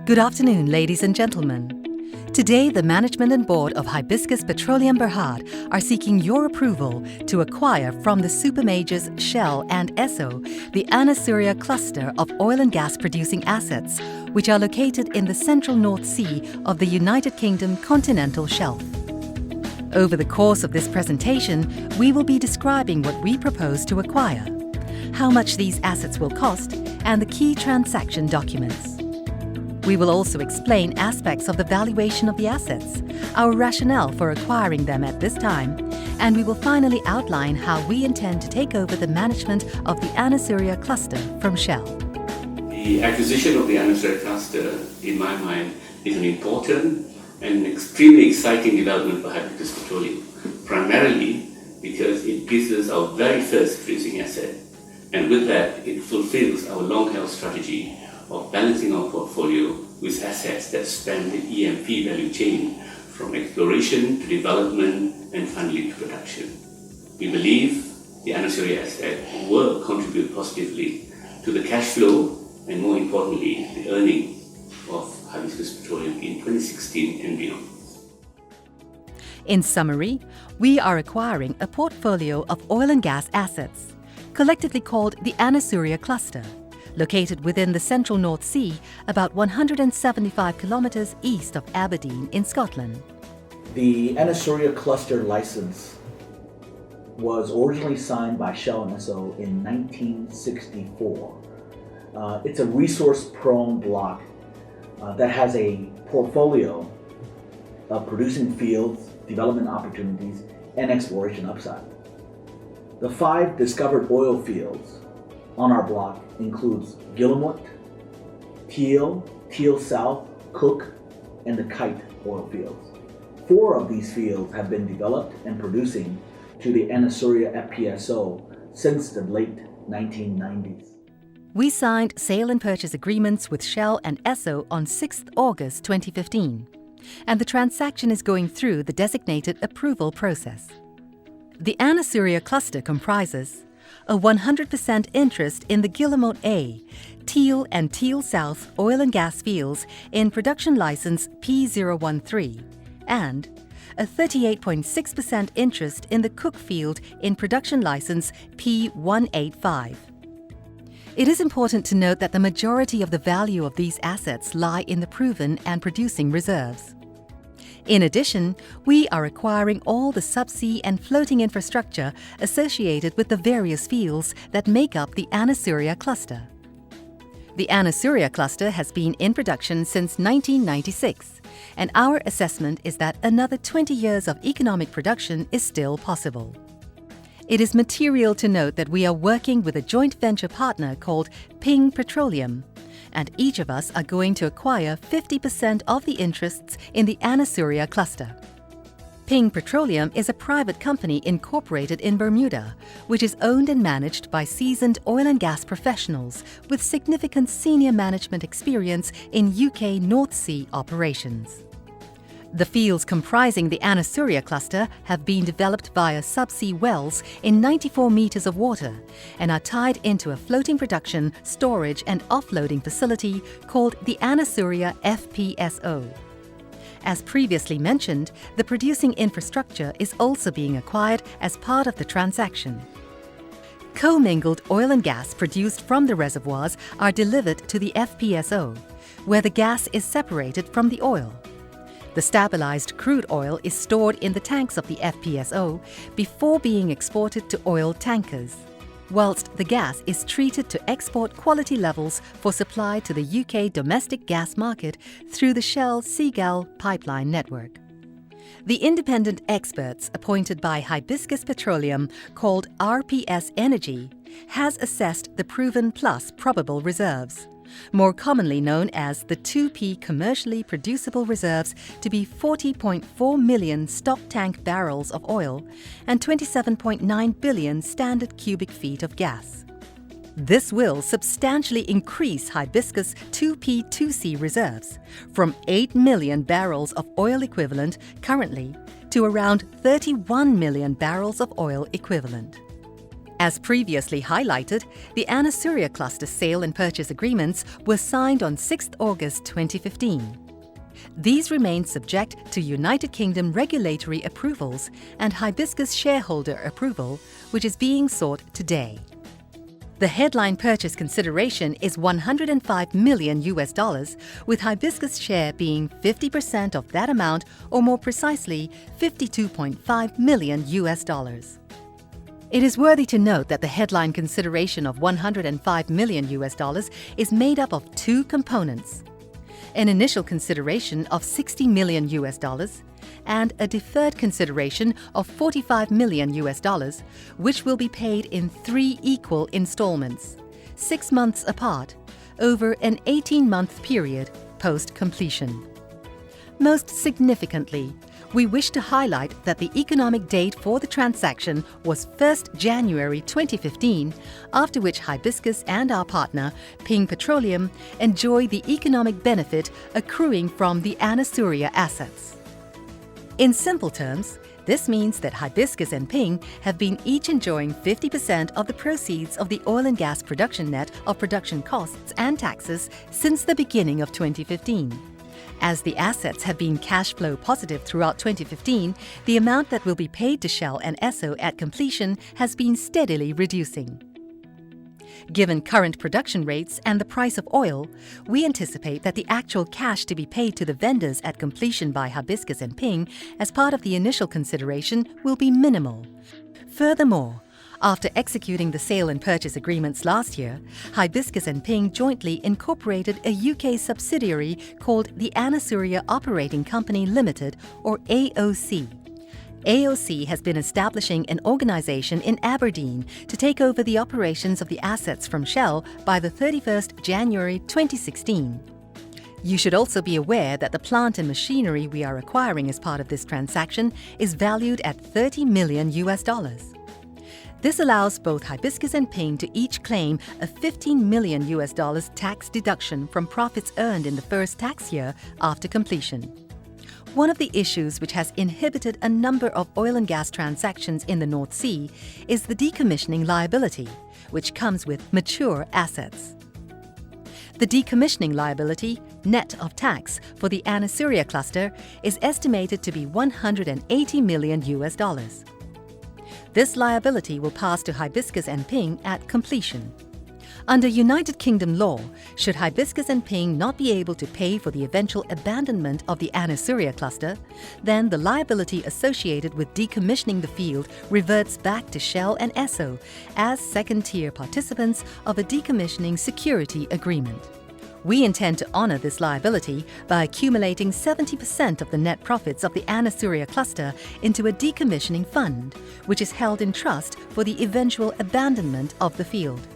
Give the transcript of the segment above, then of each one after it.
Good afternoon, ladies and gentlemen. Today, the management and board of Hibiscus Petroleum Berhad are seeking your approval to acquire from the supermajors Shell and Esso the Anasuria cluster of oil and gas producing assets, which are located in the central North Sea of the United Kingdom continental shelf. Over the course of this presentation, we will be describing what we propose to acquire, how much these assets will cost, and the key transaction documents. We will also explain aspects of the valuation of the assets, our rationale for acquiring them at this time, and we will finally outline how we intend to take over the management of the Anasuria cluster from Shell. The acquisition of the Anasuria cluster, in my mind, is an important and extremely exciting development for Hibiscus Petroleum, primarily because it gives us our very first producing asset, and with that, it fulfills our long-held strategy of balancing our portfolio with assets that span the E&P value chain from exploration to development and finally to production. We believe the Anasuria asset will contribute positively to the cash flow and, more importantly, the earnings of Hibiscus Petroleum in 2016 and beyond. In summary, we are acquiring a portfolio of oil and gas assets, collectively called the Anasuria cluster, located within the central North Sea, about 175 kilometers east of Aberdeen in Scotland. The Anasuria cluster license was originally signed by Shell and Esso in 1964. It's a resource-prone block that has a portfolio of producing fields, development opportunities, and exploration upside. The 5 discovered oil fields on our block includes Guillemot, Teal South, Cook, and the Kite oil fields. 4 of these fields have been developed and producing to the Anasuria FPSO since the late 1990s. We signed sale and purchase agreements with Shell and Esso on 6th August 2015, and the transaction is going through the designated approval process. The Anasuria cluster comprises a 100% interest in the Guillemot A, Teal and Teal South oil and gas fields in production license P013, and a 38.6% interest in the Cook field in production license P185. It is important to note that the majority of the value of these assets lie in the proven and producing reserves. In addition, we are acquiring all the subsea and floating infrastructure associated with the various fields that make up the Anasuria cluster. The Anasuria cluster has been in production since 1996, and our assessment is that another 20 years of economic production is still possible. It is material to note that we are working with a joint venture partner called Ping Petroleum, and each of us are going to acquire 50% of the interests in the Anasuria cluster. Ping Petroleum is a private company incorporated in Bermuda, which is owned and managed by seasoned oil and gas professionals with significant senior management experience in UK North Sea operations. The fields comprising the Anasuria cluster have been developed via subsea wells in 94 meters of water and are tied into a floating production, storage and offloading facility called the Anasuria FPSO. As previously mentioned, the producing infrastructure is also being acquired as part of the transaction. Commingled oil and gas produced from the reservoirs are delivered to the FPSO, where the gas is separated from the oil. The stabilized crude oil is stored in the tanks of the FPSO before being exported to oil tankers, whilst the gas is treated to export quality levels for supply to the UK domestic gas market through the Shell Seagull pipeline network. The independent experts appointed by Hibiscus Petroleum, called RPS Energy, has assessed the proven plus probable reserves, more commonly known as the 2P commercially producible reserves, to be 40.4 million stock tank barrels of oil and 27.9 billion standard cubic feet of gas. This will substantially increase Hibiscus 2P 2C reserves from 8 million barrels of oil equivalent currently to around 31 million barrels of oil equivalent. As previously highlighted, the Anasuria cluster sale and purchase agreements were signed on 6 August 2015. These remain subject to United Kingdom regulatory approvals and Hibiscus shareholder approval, which is being sought today. The headline purchase consideration is $105 million, with Hibiscus share being 50% of that amount, or more precisely, $52.5 million. It is worthy to note that the headline consideration of $105 million is made up of two components: an initial consideration of $60 million and a deferred consideration of $45 million, which will be paid in 3 equal installments, 6 months apart, over an 18-month period post-completion. Most significantly, we wish to highlight that the economic date for the transaction was 1st January 2015, after which Hibiscus and our partner, Ping Petroleum, enjoy the economic benefit accruing from the Anasuria assets. In simple terms, this means that Hibiscus and Ping have been each enjoying 50% of the proceeds of the oil and gas production net of production costs and taxes since the beginning of 2015. As the assets have been cash flow positive throughout 2015, the amount that will be paid to Shell and Esso at completion has been steadily reducing. Given current production rates and the price of oil, we anticipate that the actual cash to be paid to the vendors at completion by Hibiscus and Ping as part of the initial consideration will be minimal. Furthermore, after executing the sale and purchase agreements last year, Hibiscus and Ping jointly incorporated a UK subsidiary called the Anasuria Operating Company Limited, or AOC. AOC has been establishing an organisation in Aberdeen to take over the operations of the assets from Shell by the 31st January 2016. You should also be aware that the plant and machinery we are acquiring as part of this transaction is valued at $30 million. This allows both Hibiscus and Ping to each claim a $15 million tax deduction from profits earned in the first tax year after completion. One of the issues which has inhibited a number of oil and gas transactions in the North Sea is the decommissioning liability, which comes with mature assets. The decommissioning liability, net of tax, for the Anasuria cluster is estimated to be $180 million. This liability will pass to Hibiscus and Ping at completion. Under United Kingdom law, should Hibiscus and Ping not be able to pay for the eventual abandonment of the Anasuria cluster, then the liability associated with decommissioning the field reverts back to Shell and Esso as second-tier participants of a decommissioning security agreement. We intend to honour this liability by accumulating 70% of the net profits of the Anasuria cluster into a decommissioning fund, which is held in trust for the eventual abandonment of the field.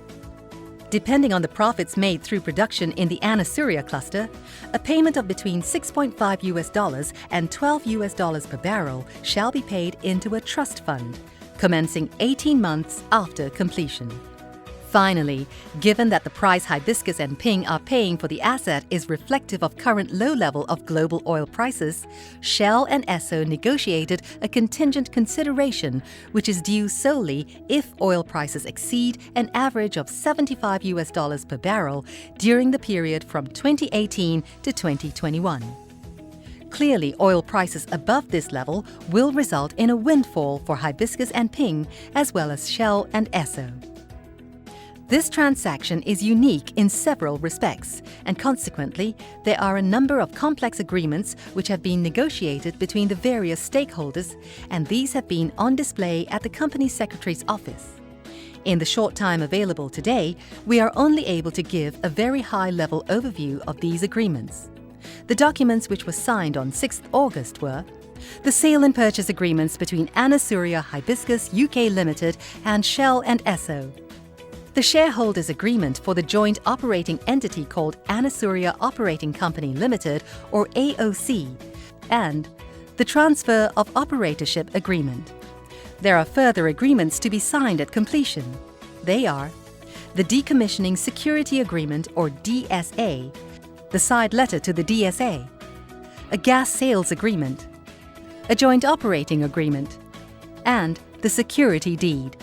Depending on the profits made through production in the Anasuria cluster, a payment of between $6.5 and $12 per barrel shall be paid into a trust fund, commencing 18 months after completion. Finally, given that the price Hibiscus and Ping are paying for the asset is reflective of current low level of global oil prices, Shell and Esso negotiated a contingent consideration which is due solely if oil prices exceed an average of $75 per barrel during the period from 2018 to 2021. Clearly, oil prices above this level will result in a windfall for Hibiscus and Ping as well as Shell and Esso. This transaction is unique in several respects, and consequently, there are a number of complex agreements which have been negotiated between the various stakeholders, and these have been on display at the Company Secretary's office. In the short time available today, we are only able to give a very high-level overview of these agreements. The documents which were signed on 6th August were the sale and purchase agreements between Anasuria Hibiscus UK Limited and Shell and Esso, the shareholders' agreement for the joint operating entity called Anasuria Operating Company Limited, or AOC, and the transfer of operatorship agreement. There are further agreements to be signed at completion. They are the Decommissioning Security Agreement, or DSA, the side letter to the DSA, a gas sales agreement, a joint operating agreement, and the security deed.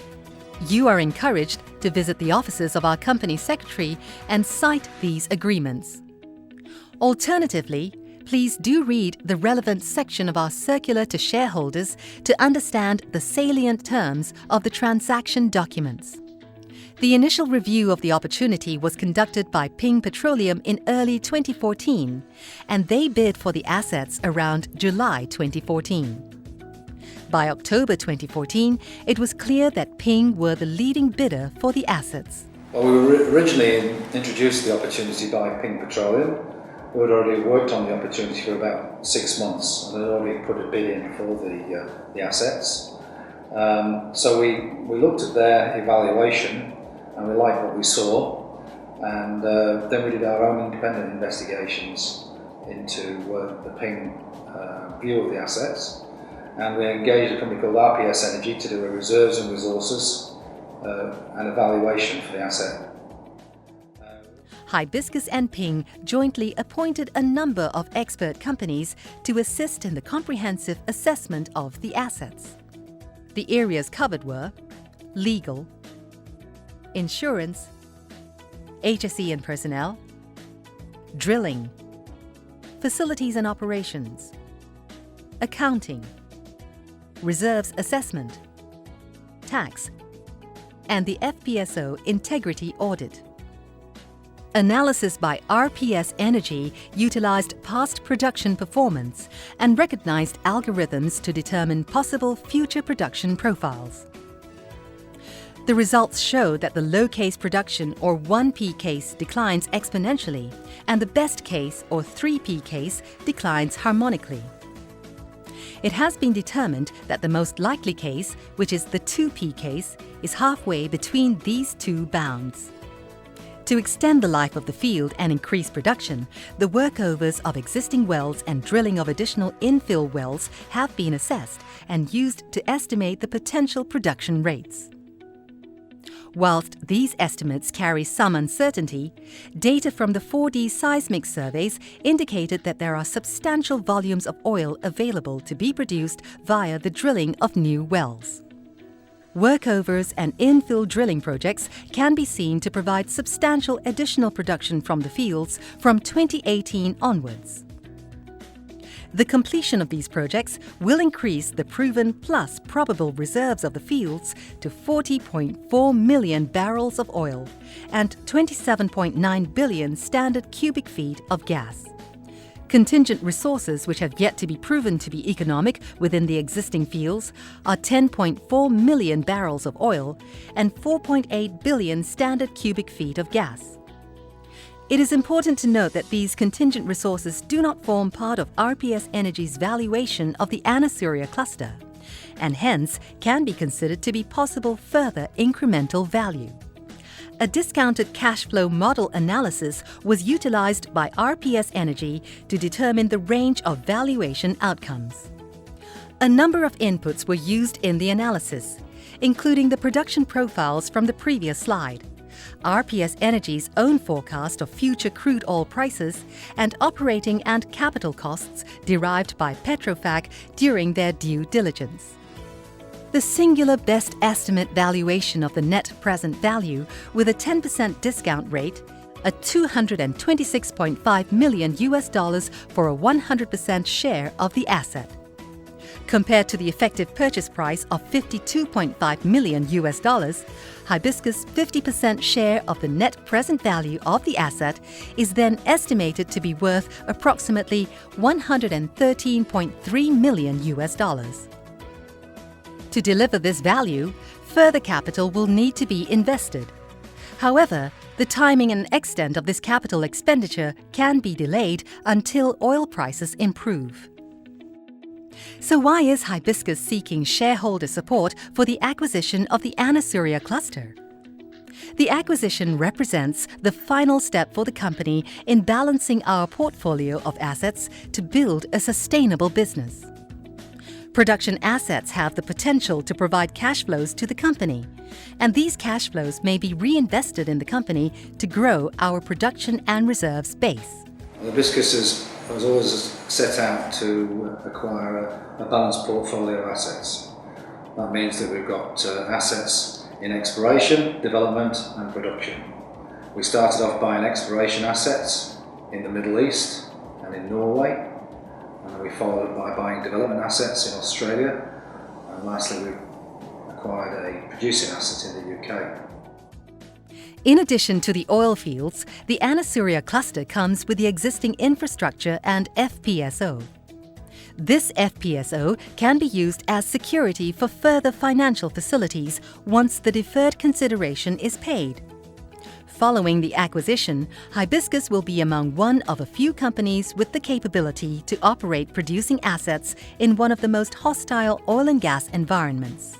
You are encouraged to visit the offices of our company secretary and cite these agreements. Alternatively, please do read the relevant section of our circular to shareholders to understand the salient terms of the transaction documents. The initial review of the opportunity was conducted by Ping Petroleum in early 2014, and they bid for the assets around July 2014. By October 2014, it was clear that Ping were the leading bidder for the assets. Well, we were originally introduced to the opportunity by Ping Petroleum, who had already worked on the opportunity for about 6 months and had already put a bid in for the assets. So we looked at their evaluation and we liked what we saw, and then we did our own independent investigations into the Ping view of the assets, and we engaged a company called RPS Energy to do a reserves and resources and evaluation for the asset. Hibiscus and Ping jointly appointed a number of expert companies to assist in the comprehensive assessment of the assets. The areas covered were legal, insurance, HSE and personnel, drilling, facilities and operations, accounting, reserves assessment, tax, and the FPSO integrity audit. Analysis by RPS Energy utilized past production performance and recognized algorithms to determine possible future production profiles. The results show that the low case production or 1P case declines exponentially, and the best case or 3P case declines harmonically. It has been determined that the most likely case, which is the 2P case, is halfway between these two bounds. To extend the life of the field and increase production, the workovers of existing wells and drilling of additional infill wells have been assessed and used to estimate the potential production rates. Whilst these estimates carry some uncertainty, data from the 4D seismic surveys indicated that there are substantial volumes of oil available to be produced via the drilling of new wells. Workovers and infill drilling projects can be seen to provide substantial additional production from the fields from 2018 onwards. The completion of these projects will increase the proven plus probable reserves of the fields to 40.4 million barrels of oil and 27.9 billion standard cubic feet of gas. Contingent resources which have yet to be proven to be economic within the existing fields are 10.4 million barrels of oil and 4.8 billion standard cubic feet of gas. It is important to note that these contingent resources do not form part of RPS Energy's valuation of the Anasuria cluster, and hence can be considered to be possible further incremental value. A discounted cash flow model analysis was utilized by RPS Energy to determine the range of valuation outcomes. A number of inputs were used in the analysis, including the production profiles from the previous slide, RPS Energy's own forecast of future crude oil prices, and operating and capital costs derived by Petrofac during their due diligence. The singular best estimate valuation of the net present value with a 10% discount rate, a $226.5 million for a 100% share of the asset. Compared to the effective purchase price of $52.5 million, Hibiscus' 50% share of the net present value of the asset is then estimated to be worth approximately $113.3 million. To deliver this value, further capital will need to be invested. However, the timing and extent of this capital expenditure can be delayed until oil prices improve. So why is Hibiscus seeking shareholder support for the acquisition of the Anasuria cluster? The acquisition represents the final step for the company in balancing our portfolio of assets to build a sustainable business. Production assets have the potential to provide cash flows to the company, and these cash flows may be reinvested in the company to grow our production and reserves base. Hibiscus has always set out to acquire a balanced portfolio of assets. That means that we've got assets in exploration, development and production. We started off buying exploration assets in the Middle East and in Norway, and we followed by buying development assets in Australia, and lastly we acquired a producing asset in the UK. In addition to the oil fields, the Anasuria cluster comes with the existing infrastructure and FPSO. This FPSO can be used as security for further financial facilities once the deferred consideration is paid. Following the acquisition, Hibiscus will be among one of a few companies with the capability to operate producing assets in one of the most hostile oil and gas environments.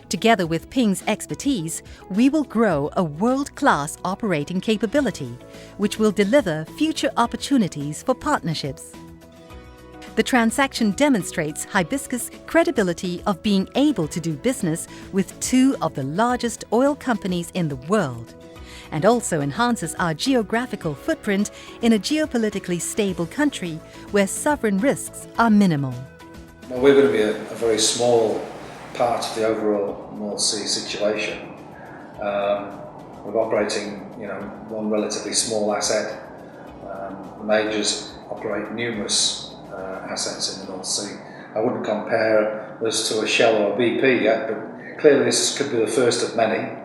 Together with Ping's expertise, we will grow a world-class operating capability, which will deliver future opportunities for partnerships. The transaction demonstrates Hibiscus' credibility of being able to do business with two of the largest oil companies in the world, and also enhances our geographical footprint in a geopolitically stable country where sovereign risks are minimal. Well, we're going to be a very small part of the overall North Sea situation. We're operating, one relatively small asset. The majors operate numerous assets in the North Sea. I wouldn't compare us to a Shell or a BP yet, but clearly this could be the first of many,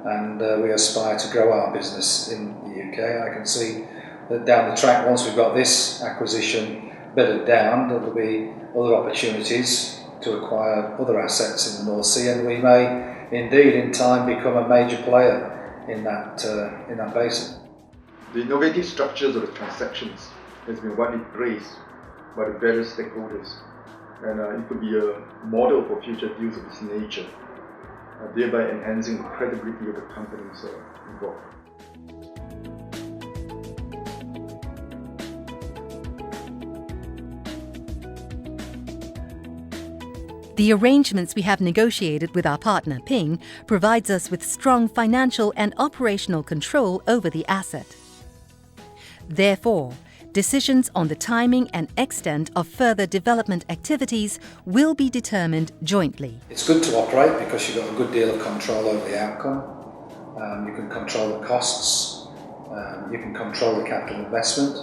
and we aspire to grow our business in the UK. I can see that down the track, once we've got this acquisition bedded down, there will be other opportunities to acquire other assets in the North Sea, and we may indeed in time become a major player in that basin. The innovative structures of the transactions has been widely praised by the various stakeholders, and it could be a model for future deals of this nature, thereby enhancing the credibility of the companies involved. The arrangements we have negotiated with our partner Ping provides us with strong financial and operational control over the asset. Therefore, decisions on the timing and extent of further development activities will be determined jointly. It's good to operate because you've got a good deal of control over the outcome. You can control the costs, you can control the capital investment,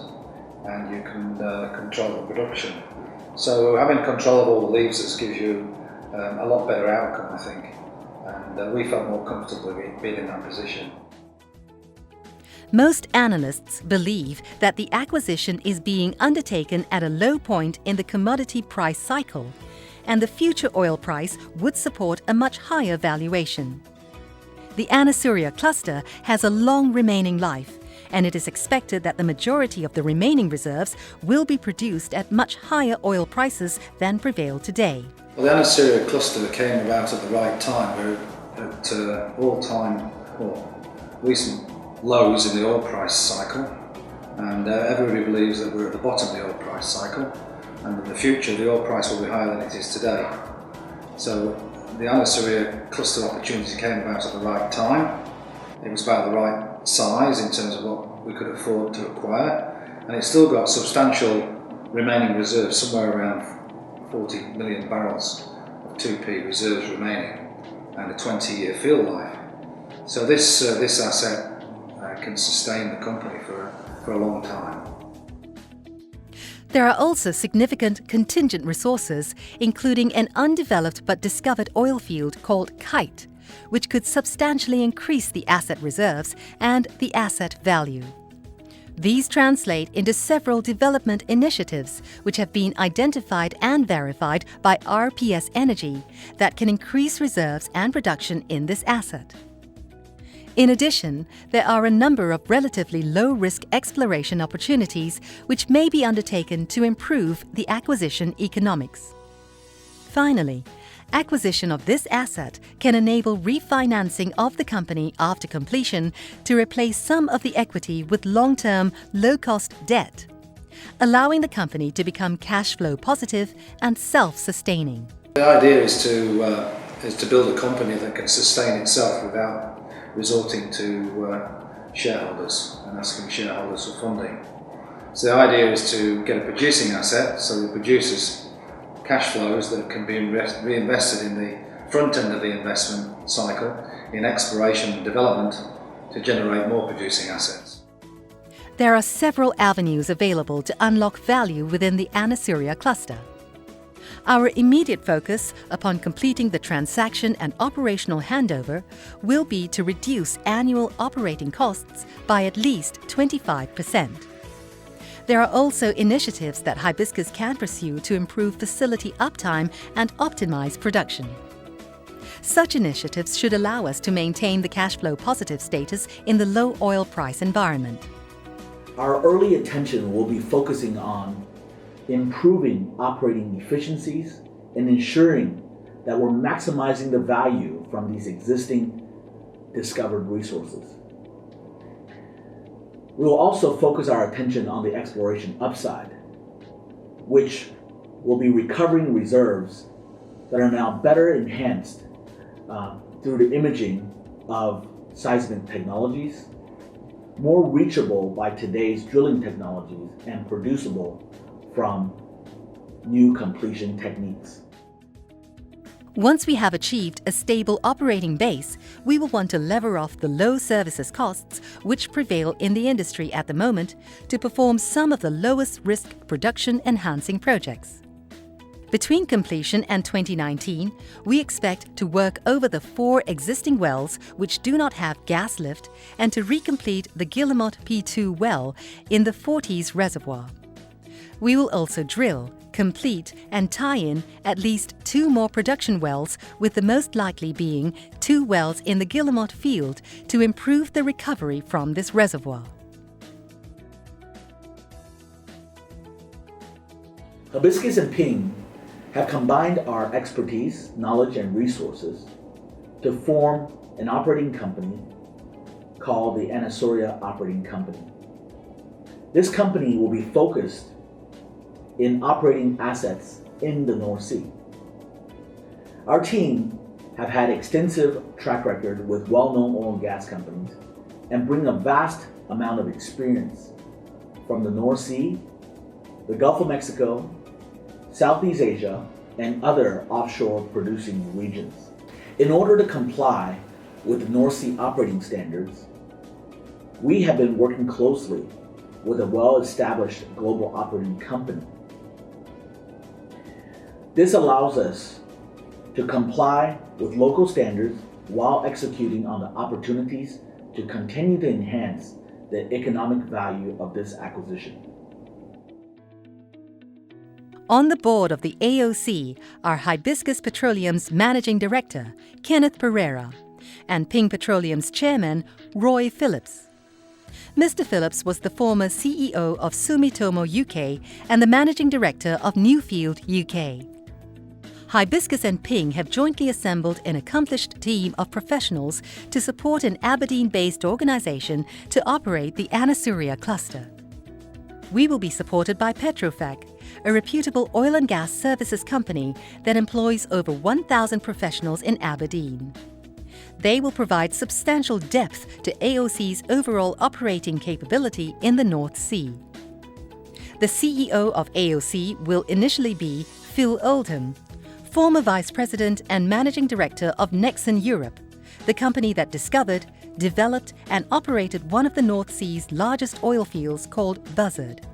and you can control the production. So having control of all the levers gives you a lot better outcome, I think, and we felt more comfortable being in that position. Most analysts believe that the acquisition is being undertaken at a low point in the commodity price cycle, and the future oil price would support a much higher valuation. The Anasuria cluster has a long remaining life, and it is expected that the majority of the remaining reserves will be produced at much higher oil prices than prevail today. Well, the Anasuria cluster came about at the right time. We're at all-time, recent lows in the oil price cycle, and everybody believes that we're at the bottom of the oil price cycle, and in the future the oil price will be higher than it is today. So the Anasuria cluster opportunity came about at the right time. It was about the right size in terms of what we could afford to acquire, and it's still got substantial remaining reserves, somewhere around 40 million barrels of 2P reserves remaining, and a 20-year field life. So this asset can sustain the company for a long time. There are also significant contingent resources, including an undeveloped but discovered oil field called Kite, which could substantially increase the asset reserves and the asset value. These translate into several development initiatives which have been identified and verified by RPS Energy that can increase reserves and production in this asset. In addition, there are a number of relatively low-risk exploration opportunities which may be undertaken to improve the acquisition economics. Finally, acquisition of this asset can enable refinancing of the company after completion to replace some of the equity with long-term, low-cost debt, allowing the company to become cash flow positive and self-sustaining. The idea is to build a company that can sustain itself without resorting to shareholders and asking shareholders for funding. So the idea is to get a producing asset so it produces cash flows that can be reinvested in the front end of the investment cycle in exploration and development to generate more producing assets. There are several avenues available to unlock value within the Anasuria cluster. Our immediate focus upon completing the transaction and operational handover will be to reduce annual operating costs by at least 25%. There are also initiatives that Hibiscus can pursue to improve facility uptime and optimize production. Such initiatives should allow us to maintain the cash flow positive status in the low oil price environment. Our early attention will be focusing on improving operating efficiencies and ensuring that we're maximizing the value from these existing discovered resources. We will also focus our attention on the exploration upside, which will be recovering reserves that are now better enhanced through the imaging of seismic technologies, more reachable by today's drilling technologies, and producible from new completion techniques. Once we have achieved a stable operating base, we will want to lever off the low services costs which prevail in the industry at the moment to perform some of the lowest risk production enhancing projects. Between completion and 2019, we expect to work over the 4 existing wells which do not have gas lift and to recomplete the Guillemot P2 well in the Forties reservoir. We will also drill, complete and tie in at least 2 more production wells, with the most likely being 2 wells in the Guillemot field to improve the recovery from this reservoir. Hibiscus and Ping have combined our expertise, knowledge, and resources to form an operating company called the Anasuria Operating Company. This company will be focused in operating assets in the North Sea. Our team have had extensive track record with well-known oil and gas companies and bring a vast amount of experience from the North Sea, the Gulf of Mexico, Southeast Asia, and other offshore producing regions. In order to comply with the North Sea operating standards, we have been working closely with a well-established global operating company. This allows us to comply with local standards while executing on the opportunities to continue to enhance the economic value of this acquisition. On the board of the AOC are Hibiscus Petroleum's Managing Director, Kenneth Pereira, and Ping Petroleum's Chairman, Roy Phillips. Mr. Phillips was the former CEO of Sumitomo UK and the Managing Director of Newfield UK. Hibiscus and Ping have jointly assembled an accomplished team of professionals to support an Aberdeen-based organisation to operate the Anasuria cluster. We will be supported by Petrofac, a reputable oil and gas services company that employs over 1,000 professionals in Aberdeen. They will provide substantial depth to AOC's overall operating capability in the North Sea. The CEO of AOC will initially be Phil Oldham, former Vice President and Managing Director of Nexen Europe, the company that discovered, developed and operated one of the North Sea's largest oil fields called Buzzard.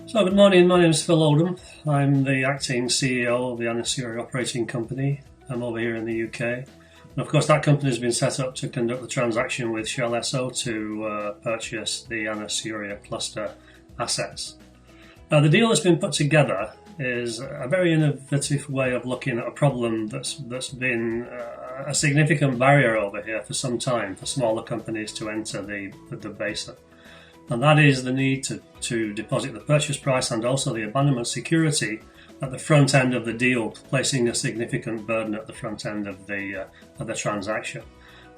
So good morning, my name is Phil Oldham. I'm the acting CEO of the Anasuria Operating Company. I'm over here in the UK. And of course that company has been set up to conduct the transaction with Shell Esso to purchase the Anasuria cluster assets. Now the deal that's been put together is a very innovative way of looking at a problem that's been a significant barrier over here for some time for smaller companies to enter the basin. And that is the need to deposit the purchase price and also the abandonment security at the front end of the deal, placing a significant burden at the front end of the transaction.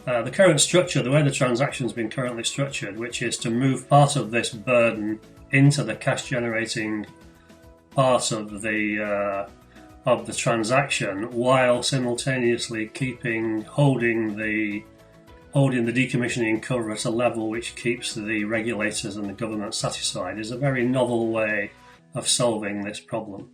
The current structure, the way the transaction has been currently structured, which is to move part of this burden into the cash-generating part of the transaction, while simultaneously holding the decommissioning cover at a level which keeps the regulators and the government satisfied, is a very novel way of solving this problem.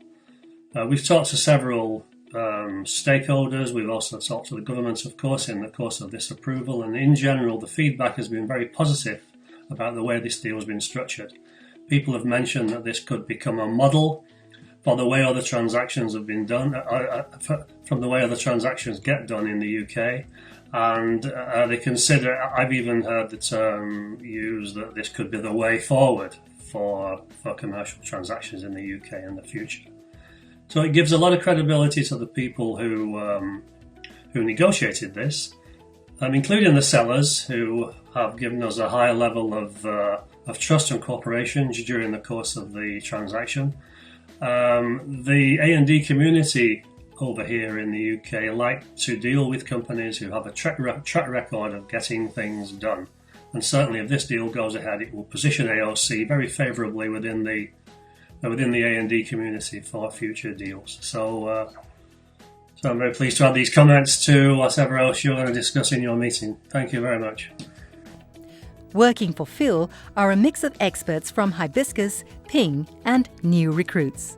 We've talked to several stakeholders. We've also talked to the government, of course, in the course of this approval. And in general, the feedback has been very positive about the way this deal has been structured. People have mentioned that this could become a model for the way other transactions have been done, from the way other transactions get done in the UK. And they consider, I've even heard the term used, that this could be the way forward for commercial transactions in the UK in the future. So it gives a lot of credibility to the people who negotiated this, including the sellers, who have given us a high level of trust and cooperation during the course of the transaction. The A&D community over here in the UK like to deal with companies who have a track record of getting things done. And certainly if this deal goes ahead, it will position AOC very favourably within the A&D community for future deals. So I'm very pleased to add these comments to whatever else you're going to discuss in your meeting. Thank you very much. Working for Phil are a mix of experts from Hibiscus, Ping and new recruits.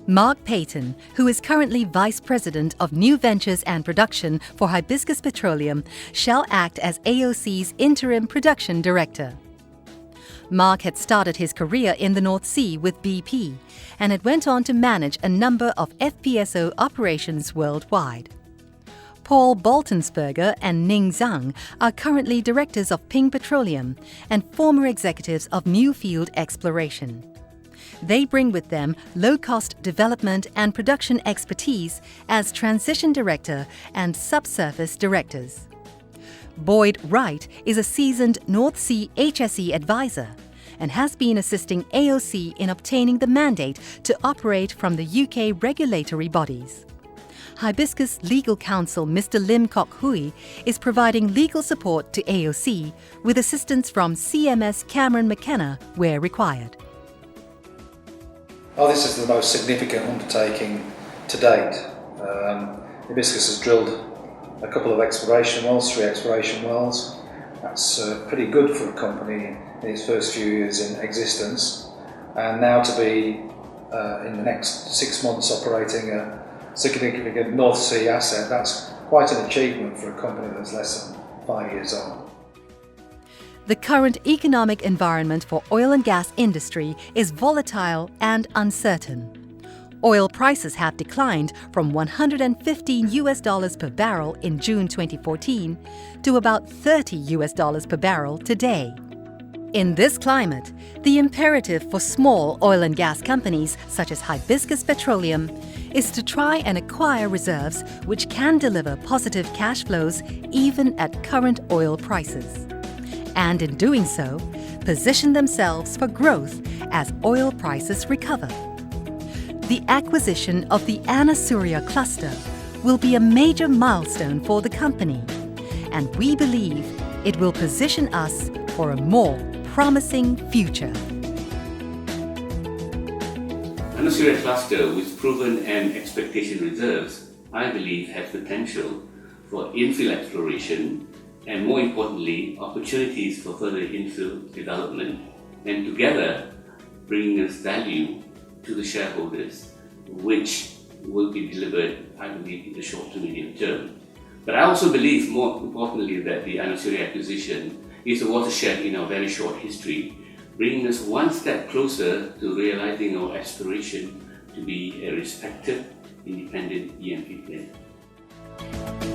Mark Payton, who is currently Vice President of New Ventures and Production for Hibiscus Petroleum, shall act as AOC's Interim Production Director. Mark had started his career in the North Sea with BP and had went on to manage a number of FPSO operations worldwide. Paul Boltensberger and Ning Zhang are currently directors of Ping Petroleum and former executives of New Field Exploration. They bring with them low-cost development and production expertise as transition director and subsurface directors. Boyd Wright is a seasoned North Sea HSE advisor and has been assisting AOC in obtaining the mandate to operate from the UK regulatory bodies. Hibiscus legal counsel Mr. Lim Kok Hui is providing legal support to AOC with assistance from CMS Cameron McKenna where required. This is the most significant undertaking to date. Hibiscus has drilled a couple of exploration wells, 3 exploration wells. That's pretty good for a company in its first few years in existence. And now to be in the next 6 months operating a significant North Sea asset, that's quite an achievement for a company that's less than 5 years old. The current economic environment for oil and gas industry is volatile and uncertain. Oil prices have declined from $115 per barrel in June 2014 to about $30 per barrel today. In this climate, the imperative for small oil and gas companies such as Hibiscus Petroleum is to try and acquire reserves which can deliver positive cash flows even at current oil prices. And in doing so, position themselves for growth as oil prices recover. The acquisition of the Anasuria cluster will be a major milestone for the company, and we believe it will position us for a more promising future. Anasuria cluster with proven and expectation reserves, I believe, has potential for infill exploration and, more importantly, opportunities for further infill development, and together bringing us value to the shareholders, which will be delivered, I believe, in the short to medium term. But I also believe, more importantly, that the Anasuria acquisition is a watershed in our very short history, bringing us one step closer to realizing our aspiration to be a respected, independent E&P player.